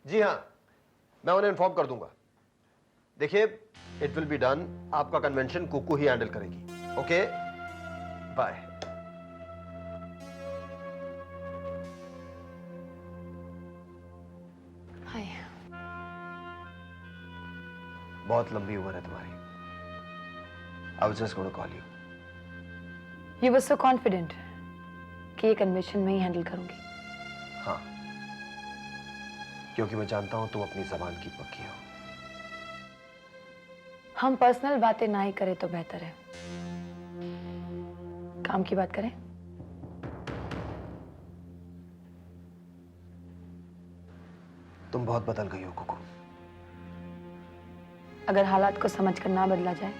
जी हाँ, मैं उन्हें इन्फॉर्म कर दूंगा। देखिए, इट विल बी डन। आपका कन्वेंशन कुकू ही हैंडल करेगी। Okay, bye. हाय। बहुत लंबी उम्र है तुम्हारी। I was just gonna call you. You were so confident कि ये कन्वेंशन मैं ही हैंडल करूंगी। हाँ, क्योंकि मैं जानता हूं तुम अपनी जबान की पक्की हो। हम पर्सनल बातें ना ही करें तो बेहतर है। काम की बात करें। तुम बहुत बदल गई हो कुकू। अगर हालात को समझकर ना बदला जाए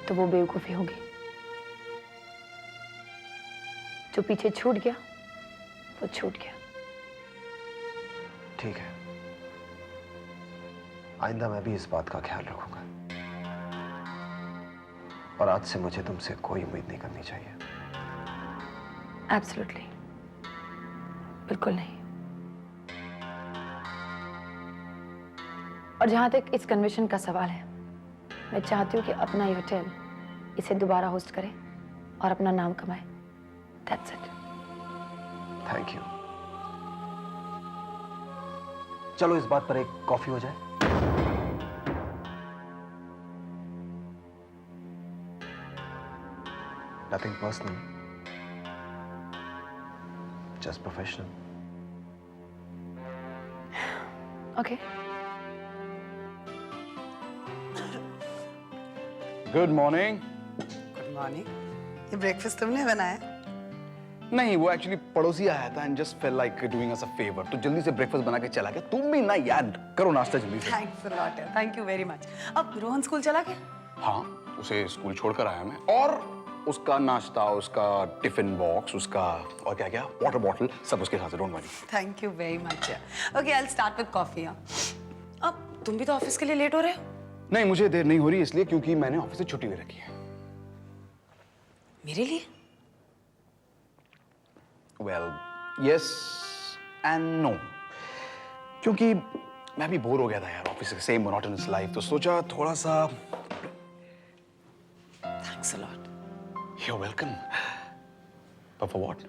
तो वो बेवकूफी होगी। जो पीछे छूट गया वो छूट गया। ठीक है, आइंदा मैं भी इस बात का ख्याल रखूंगा। और आज से मुझे तुमसे कोई उम्मीद नहीं करनी चाहिए। एब्सोल्युटली, बिल्कुल नहीं। और जहां तक इस कन्वेंशन का सवाल है, मैं चाहती हूँ कि अपना ये होटल इसे दोबारा होस्ट करे और अपना नाम कमाए। That's it. Thank you. चलो इस बात पर एक कॉफी हो जाए। Nothing personal, just professional. Okay. Good morning. Good morning. ये ब्रेकफास्ट तुमने बनाया? नहीं, वो एक्चुअली पड़ोसी आया था and just fail like doing us a favour, तो जल्दी से ब्रेकफास्ट बना के चला गया। तुम भी ना याद करो नाश्ता जल्दी से। Thanks a lot, thank you very much. अब रोहन स्कूल चला गया? हाँ, उसे स्कूल छोड़कर आया मैं, और उसका नाश्ता, उसका टिफिन बॉक्स, उसका और क्या क्या वाटर बॉटल सब उसके साथ। Don't worry. Thank you very much. Okay, I will start with coffee. अब तुम भी तो ऑफिस के लिए लेट हो रहे हो? नहीं, मुझे देर नहीं हो रही इसलिए क्योंकि मैंने ऑफिस से छुट्टी ले रखी है। मेरे लिए? वेल, यस एंड नो, क्योंकि मैं भी बोर हो गया था यार ऑफिस से, सेम मोनोटोनस लाइफ, तो सोचा थोड़ा सा। Thanks a lot. You're welcome. But for what?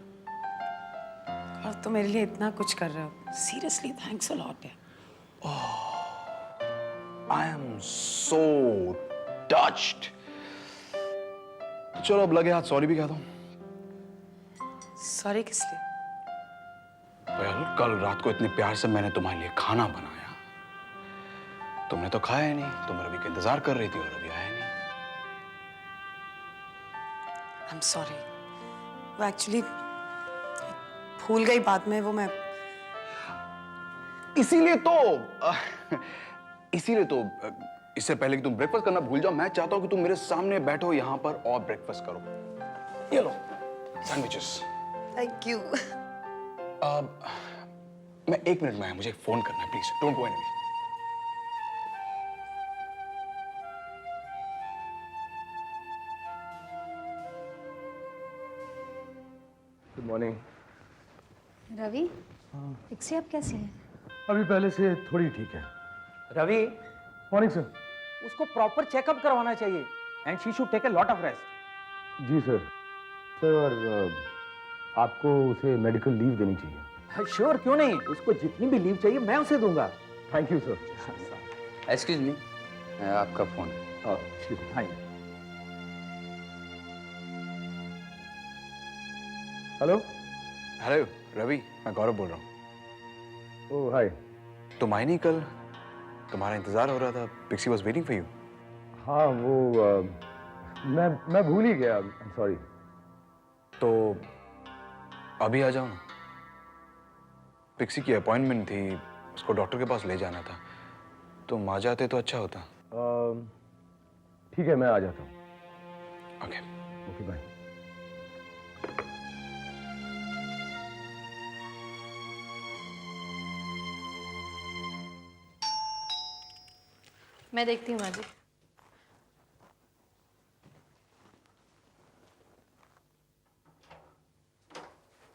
और तुम मेरे लिए इतना कुछ कर रहे हो, seriously thanks a lot. I am so touched. चलो अब लगे हाथ सॉरी भी कह दो। सॉरी किस लिए? Well, कल रात को इतने प्यार से मैंने तुम्हारे लिए खाना बनाया, तुमने तो खाया ही नहीं। तुम रवि का इंतजार कर रही थी और रवि आया नहीं। आई एम सॉरी। वो एक्चुअली भूल गई बाद में, वो मैं इसीलिए तो इससे पहले कि तुम ब्रेकफास्ट करना भूल जाओ, मैं चाहता हूं कि तुम मेरे सामने बैठो यहां पर और ब्रेकफास्ट करो। ये लो सैंडविचेस। Thank you. मैं 1 मिनट में आया, मुझे एक फोन करना है, please don't go anywhere. Good morning. Ravi, Pixie आप कैसे हैं? अभी पहले से थोड़ी ठीक है। Ravi, morning sir. उसको प्रॉपर चेकअप करवाना चाहिए and she should take a lot of rest. जी सर। सर और आपको उसे मेडिकल लीव देनी चाहिए। श्योर, क्यों नहीं, उसको जितनी भी लीव चाहिए मैं उसे दूंगा। Thank you sir. Excuse me, आपका फोन। हाँ। हेलो। हेलो रवि, मैं गौरव बोल रहा हूँ। ओह हाय। तुम आई नहीं कल, तुम्हारा इंतजार हो रहा था। Pixie was waiting for you. हाँ वो मैं भूल ही गया। I am sorry. तो अभी आ जाओ ना, पिक्सी की अपॉइंटमेंट थी, उसको डॉक्टर के पास ले जाना था। तुम आ जाते तो अच्छा होता। ठीक है, मैं आ जाता हूँ। Okay okay bye. मैं देखती हूँ माँ ji.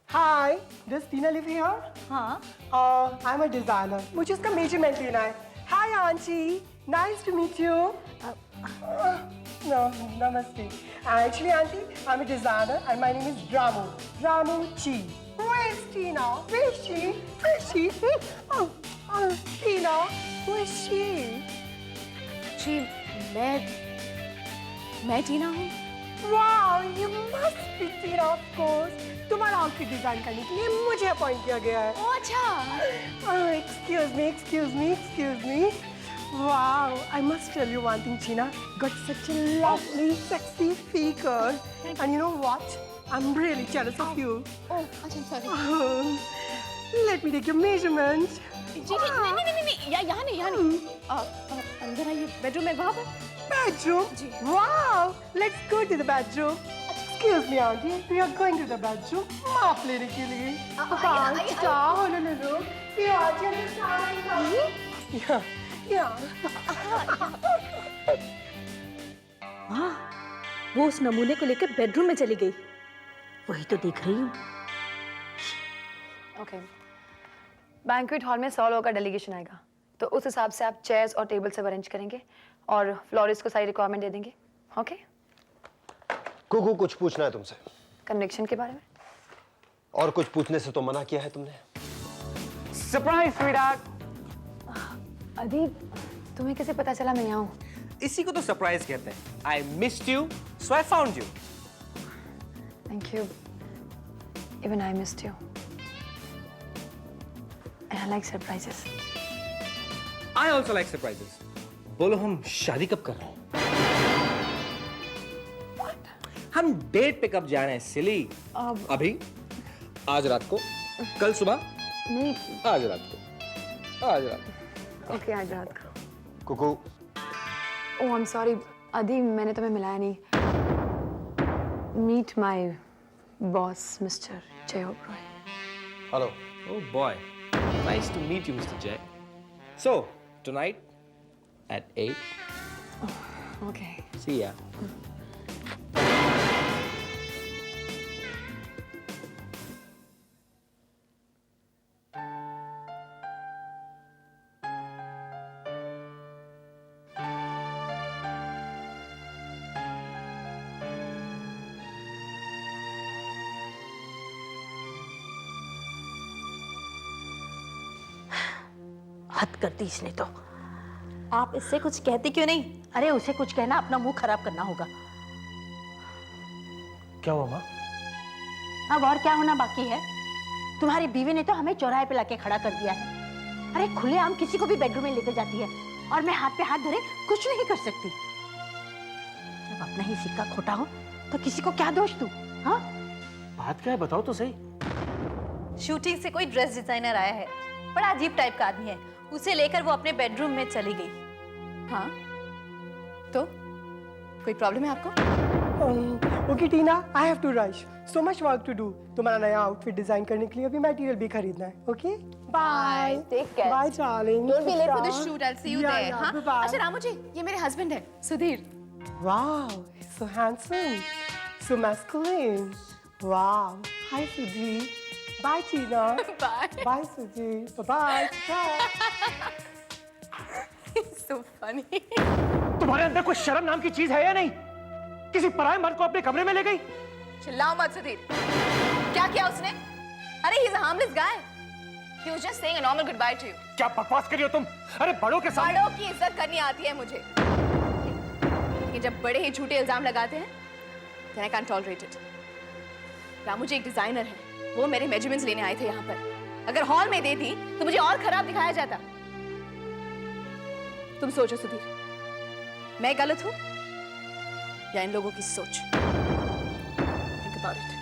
Hi, this Tina live here? हाँ आई एम अ डिजाइनर, मुझे उसका मेजरमेंट लेना है. Hi aunty, nice to meet you. No, namaste. Actually, auntie, I'm a designer and my name is Ramu. Ramu Chi. Where's Tina? Where's she? Where's she? Oh, Tina, where's she? जी मैं टीना हूँ. Wow, you must be Tina, of course. तुम्हारा outfit design करने के लिए मुझे appoint किया गया है. ओ अच्छा. Excuse me. Wow, I must tell you one thing, Tina. Got such a lovely, sexy figure. And you know what? I'm really jealous of you. ओ अच्छा sorry. Let me take your measurement. जी नहीं यहाँ नहीं. अंदर आइए, bedroom में वहाँ पर. Bedroom? Ji. Wow, let's go to the bedroom. Excuse me, auntie. We are going to the bedroom. माप लेने के लिए. No. You are just Yeah. वो उस नमूने को लेकर बेडरूम में चली गई. वही तो देख रही हूँ. ओके. बैंक्वेट हॉल में 100 लोगों का डेलीगेशन आएगा, तो उस हिसाब से आप चेयर्स और टेबल सब अरेंज करेंगे और फ्लोरिस्ट को सारी रिक्वायरमेंट दे देंगे. ओके. कुकू, कुछ पूछना है तुमसे. कन्वेक्शन के बारे में. और कुछ पूछने से तो मना किया है तुमने. Surprise sweetheart. अभी तुम्हें कैसे पता चला मैं यहाँ हूँ? इसी को तो सरप्राइज कहते हैं. I missed you, so I found you. Thank you. Even I missed you. I like surprises. I also like surprises. बोलो हम शादी कब कर रहे हैं? हम डेट पे कब जा रहे हैं सिली? अभी, आज रात को, कल सुबह, नहीं. आज रात को. ओके, आज रात का. कुकू, ओह आई एम सॉरी अदी, मैंने तुम्हें मिलाया नहीं. मीट माय बॉस मिस्टर जय Oberoi. Hello. Oh boy, nice to meet you, Mr. Jay. So, tonight at 8. Okay. See ya. हद कर दी इसने तो. आप इससे कुछ कहती क्यों नहीं? अरे उसे कुछ कहना अपना मुंह खराब करना होगा. क्या हुआ माँ? अब और क्या होना बाकी है? तुम्हारी बीवी ने तो हमें चौराहे पे लाके खड़ा कर दिया है. अरे खुलेआम किसी को भी बेडरूम में लेके जाती है और मैं हाथ पे हाथ धरे कुछ नहीं कर सकती. जब अपना ही सिक्का खोटा हो तो किसी को क्या दोष दूं? हाँ? बात क्या है बताओ तो सही. शूटिंग से कोई ड्रेस डिजाइनर आया है, बड़ा अजीब टाइप का आदमी है. उसे लेकर वो अपने बेडरूम में चली गई. हाँ तो कोई प्रॉब्लम है आपको? Okay Tina, I have to rush. So much work to do. तुम्हारा नया आउटफिट डिजाइन करने के लिए अभी मटेरियल भी खरीदना है. Okay bye. Take care. Bye darling. Don't be late for the shoot. I will see you Yeah, there. yeah, हाँ. bye-bye. अच्छा रामू जी, ये मेरे हस्बैंड है Sudhir. Wow, so handsome, so masculine. Wow. Hi, Sudhi. Bye, Tina. Bye. Bye, Sudhi. Bye-bye. Bye. So funny. तुम्हारे अंदर कोई शर्म नाम की चीज है या नहीं? किसी पराये मर्द को अपने कमरे में ले गई. चिल्लाओ मत सुधीर. क्या किया उसने? अरे he is a harmless guy. He was just saying a normal goodbye to you. क्या बकवास कर रही हो तुम? अरे बड़ों के सामने. बड़ों की इज्जत करनी आती है मुझे. कि जब बड़े ही झूठे इल्जाम लगाते हैं, then I can't tolerate it. Ramu जी एक डिजाइनर है. वो मेरे मेजरमेंट्स लेने आए थे यहाँ पर. अगर हॉल में देती तो मुझे और खराब दिखाया जाता. तुम सोचो सुधीर, मैं गलत हूँ या इन लोगों की सोच? Think about it.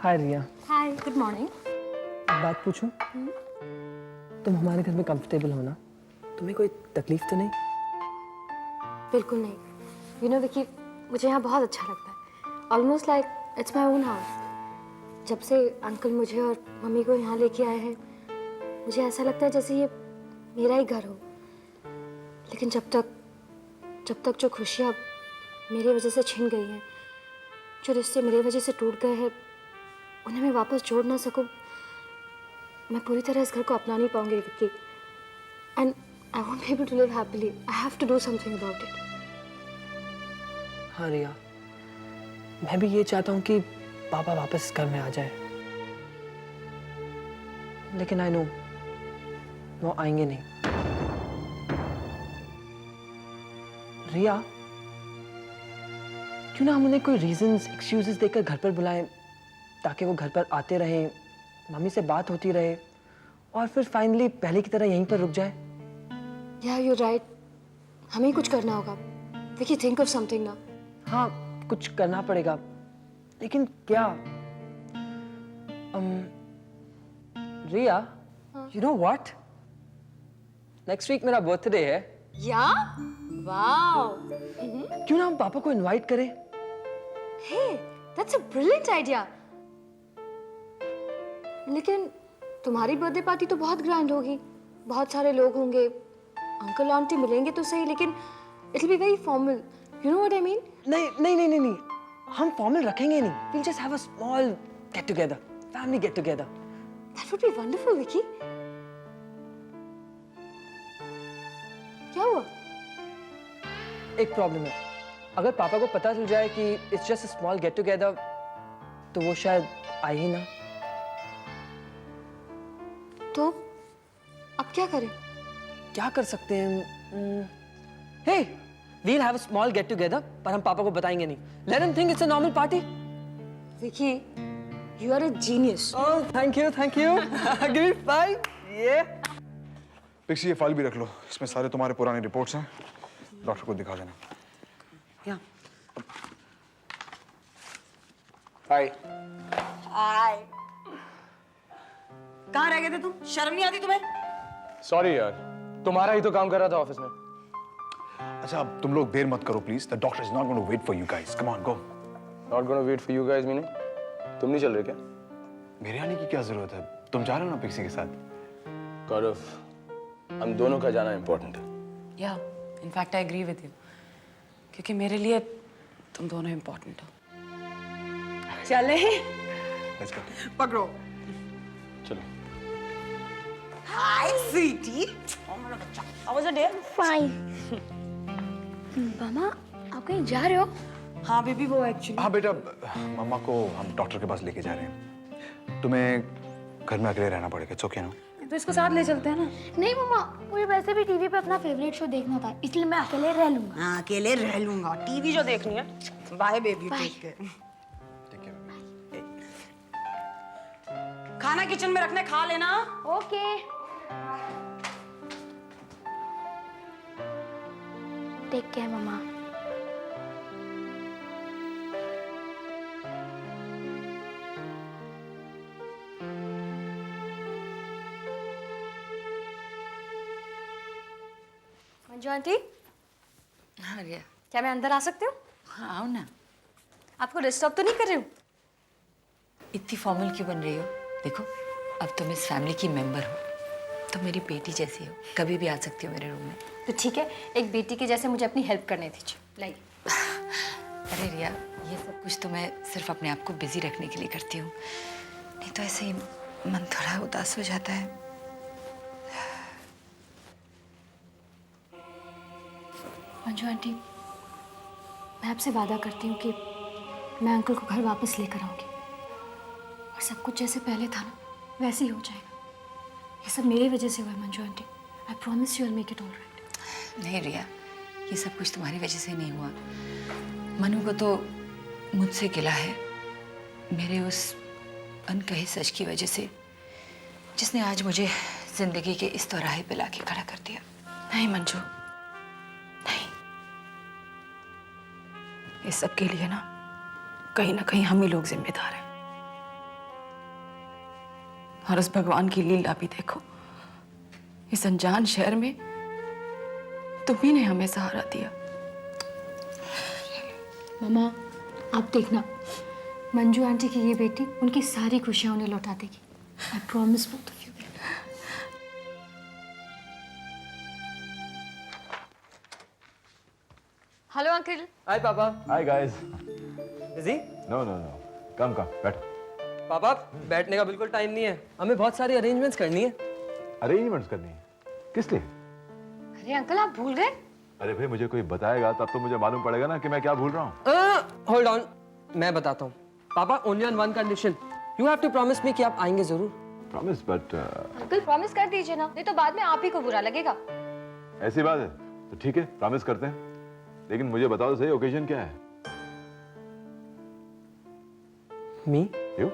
Hi Riya. Hi, good morning. एक बात पूछूं? तुम हमारे घर में कंफर्टेबल हो ना? तुम्हें कोई तकलीफ तो नहीं? बिल्कुल नहीं. यू नो विकी, मुझे यहाँ बहुत अच्छा लगता है, almost like it's my own house. जब से अंकल मुझे और मम्मी को यहाँ लेके आए हैं, मुझे ऐसा लगता है जैसे ये मेरा ही घर हो। लेकिन जब तक जो खुशियाँ मेरी वजह से छिन गई हैं, जो रिश्ते मेरी वजह से टूट गए हैं, उन्हें मैं वापस जोड़ ना सकूं, मैं पूरी तरह इस घर को अपना नहीं पाऊंगी Vicky. And I won't be able to live happily. I have to do something about it. हाँ रिया, मैं भी ये चाहता हूँ कि पापा वापस घर में आ जाए, लेकिन आई नो वो आएंगे नहीं। रिया, क्यों ना हम उन्हें कोई रीजंस, एक्सक्यूजेस देकर घर पर बुलाएं, ताकि वो घर पर आते रहें, मम्मी से बात होती रहे और फिर फाइनली पहले की तरह यहीं पर रुक जाए। Yeah, you're right. हमें ही कुछ करना होगा। विकी, think of something ना। हाँ, कुछ करना पड़ेगा, लेकिन क्या? रिया, you know what? Next week मेरा बर्थडे है। या? वाओ! क्यों ना हम पापा को इनवाइट करें? Hey, that's a brilliant idea. लेकिन तुम्हारी बर्थडे पार्टी तो बहुत ग्रैंड होगी, बहुत सारे लोग होंगे, अंकल आंटी मिलेंगे तो सही, लेकिन it will be very formal. You know what I mean? नहीं, हम फॉर्मल रखेंगे नहीं। We'll just have a small get together, family get together. That would be wonderful, Vicky. क्या हुआ? एक प्रॉब्लम है, अगर पापा को पता चल जाए कि it's just a small get together, तो वो शायद आए ही ना। तो अब क्या करें? क्या कर सकते हैं? हे, we'll have a small get together, पर हम पापा को बताएंगे नहीं। Let them think it's a normal party. Vicky, you are a genius. Oh, thank you. Give me 5. Yeah. Pixie, ये फाइल भी रख लो, इसमें सारे तुम्हारे पुराने रिपोर्ट्स हैं, डॉक्टर को दिखा देना। Yeah. हाय। कहाँ रह गए थे तुम? शर्म नहीं आती तुम्हें? सॉरी यार, तुम्हारा ही तो काम कर रहा था ऑफिस में। अच्छा, अब तुम लोग देर मत करो please. The doctor is not going to wait for you guys. Come on, go. Not gonna wait for you guys meaning? तुम नहीं चल रहे क्या? मेरे आने की क्या जरूरत है? तुम जा रहे हो ना पिक्सी के साथ? गौरव, हम दोनों का जाना इंपॉर्टेंट है। या, in fact I agree with you, क्योंकि मेरे लिए तुम दोनों इम्पोर्टेंट हो। चले? Let's go. पकड़ो। चलो। Hi sweetie. How was your day? Fine. मामा, आप कहीं जा रहे हो? हाँ बेबी, वो एक्चुअली। हाँ बेटा, मम्मा को हम डॉक्टर के पास लेके जा रहे हैं। तुम्हें घर में अकेले रहना पड़ेगा, इट्स ओके ना? तो इसको साथ ले चलते हैं ना? नहीं मामा, मुझे वैसे भी टीवी पे अपना फेवरेट शो देखना था, इसलिए मैं अकेले रह लूंगा। हाँ, अकेले रह लूंगा। टीवी जो देखनी है। Bye baby, take care. खाना किचन में रखने, खा लेना। ओके। टेक केयर मामा। मंजू आंटी। हाँ रिया। क्या मैं अंदर आ सकती हूँ? हाँ आओ ना। आपको डिस्टर्ब तो नहीं कर रही हूँ? इतनी फॉर्मल क्यों बन रही हो? देखो, अब तुम इस फैमिली की मेंबर हो, तुम मेरी बेटी जैसी हो, कभी भी आ सकती हो मेरे रूम में। तो ठीक है, एक बेटी के जैसे मुझे अपनी हेल्प करनी थी। लाइक। अरे रिया, ये सब कुछ तो मैं सिर्फ अपने आप को बिजी रखने के लिए करती हूँ, नहीं तो ऐसे ही मन थोड़ा उदास हो जाता है। मंजू आंटी, मैं आपसे वादा करती हूँ कि मैं अंकल को घर वापस लेकर आऊंगी और सब कुछ जैसे पहले था ना, वैसे ही हो जाएगा। ये सब मेरी वजह से हुआ है Manju aunty. I promise you will make it all right. नहीं रिया, ये सब कुछ तुम्हारी वजह से नहीं हुआ। मनु को तो मुझसे गिला है, मेरे उस अनकहे सच की वजह से, जिसने आज मुझे जिंदगी के इस दौराहे पे लाके खड़ा कर दिया। नहीं मंजू, नहीं, इस सब के लिए ना कहीं हम ही लोग जिम्मेदार हैं। और उस भगवान की लीला भी देखो, इस अनजान शहर में तुम ही ने हमें सहारा दिया। मामा आप देखना, मंजू आंटी की ये बेटी उनकी सारी खुशियाँ उन्हें लौटा देगी। I promise both of you. Hello uncle. Hi papa. Hi guys. Busy? No no no, come बैठो। पापा बैठने का बिल्कुल टाइम नहीं है, हमें बहुत सारी अरेंजमेंट्स करनी है। अरेंजमेंट्स करनी है? किस लिए? अरे अंकल आप भूल गए? अरे भाई मुझे कोई बताएगा तब तो मुझे मालूम पड़ेगा ना कि मैं क्या भूल रहा हूँ। होल्ड ऑन, मैं बताता हूँ। पापा only on one condition, you have to promise me कि आप आएंगे जरूर। प्रॉमिस? बट अंकल प्रॉमिस कर दीजिए ना, नहीं तो बाद में आप ही को बुरा लगेगा। ऐसी बात है तो ठीक है, प्रॉमिस करते हैं, लेकिन मुझे बताओ सही ओकेजन क्या है? मी? You?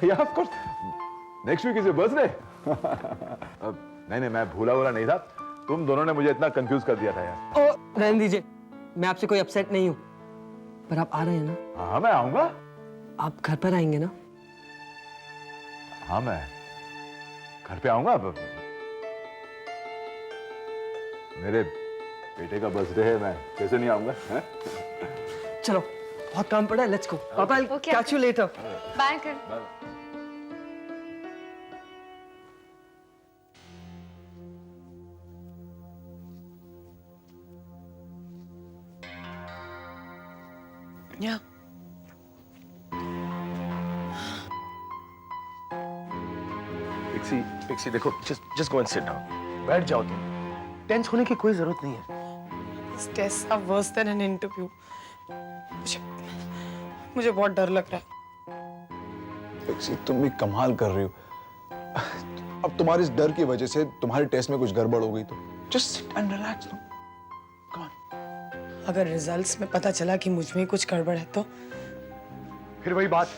Yeah, of course. Next week is your birthday. नहीं, मैं भूला नहीं था। तुम दोनों ने मुझे इतना कंफ्यूज कर दिया था यार। ओ रहने दीजिए, मैं आपसे कोई अपसेट नहीं हूँ, पर आप आ रहे हैं ना? हाँ मैं आऊंगा। आप घर पर आएंगे ना? हाँ मैं घर पे आऊंगा। मेरे बेटे का बर्थडे है, मैं कैसे नहीं आऊंगा? चलो बहुत काम पड़ा है, लेट्स गो। पापा catch you later. Bye uncle. Yeah. Pixie देखो, just go and sit down. बैठ जाओ तुम। टेंस होने की कोई जरूरत नहीं है। These tests are worse than an interview. मुझे बहुत डर लग रहा है। पिक्सी तुम भी कमाल कर रही हो। अब तुम्हारे इस डर की वजह से तुम्हारे टेस्ट में कुछ गड़बड़ हो गई तो just sit and relax. Come on. अगर रिजल्ट्स में पता चला कि मुझ में कुछ गड़बड़ है तो? फिर वही बात।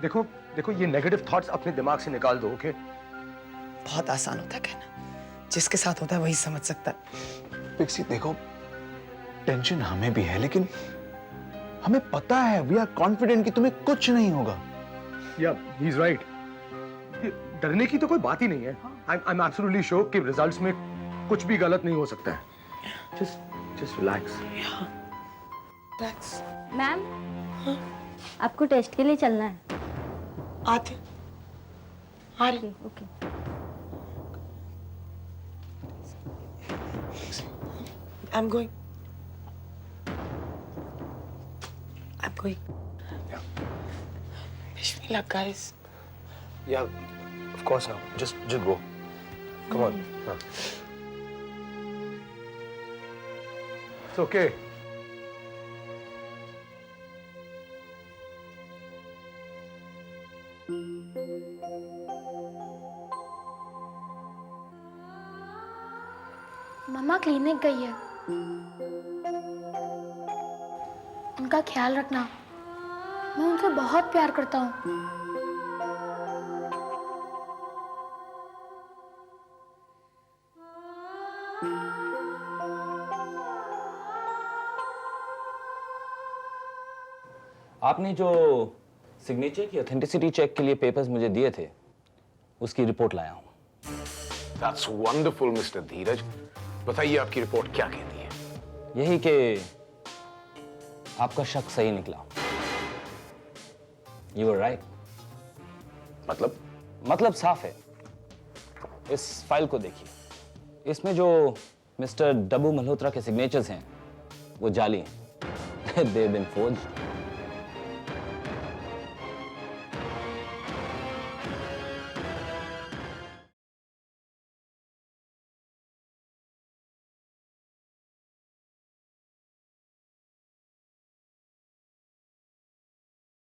देखो ये नेगेटिव थॉट्स अपने दिमाग से निकाल दो, ओके? बहुत आसान होता है कहना, जिसके साथ होता है वही समझ सकता है। पिक्सी देखो, टेंशन हमें भी है, लेकिन हमें पता है, वी आर कॉन्फिडेंट कि तुम्हें कुछ नहीं होगा। या ही इज राइट। डरने की तो कोई बात ही नहीं है। आई एम एब्सोल्युटली श्योर कि रिजल्ट्स में कुछ भी गलत नहीं हो सकता है। Just relax. मैम आपको टेस्ट के लिए चलना है। आते आ रही। Okay. I'm going. Wish me luck, guys. Yeah, of course now. Just go. Come on. It's okay. मम्मा क्लिनिक गई है, उनका ख्याल रखना। मैं उनसे बहुत प्यार करता हूँ। आपने जो सिग्नेचर की ऑथेंटिसिटी चेक के लिए पेपर्स मुझे दिए थे, उसकी रिपोर्ट लाया हूं। That's wonderful, Mr. धीरज। बताइए आपकी रिपोर्ट क्या कहती है? यही कि आपका शक सही निकला। You were right. मतलब साफ है। इस फाइल को देखिए, इसमें जो मिस्टर डब्बू मल्होत्रा के सिग्नेचर्स हैं वो जाली हैं। They've been forged.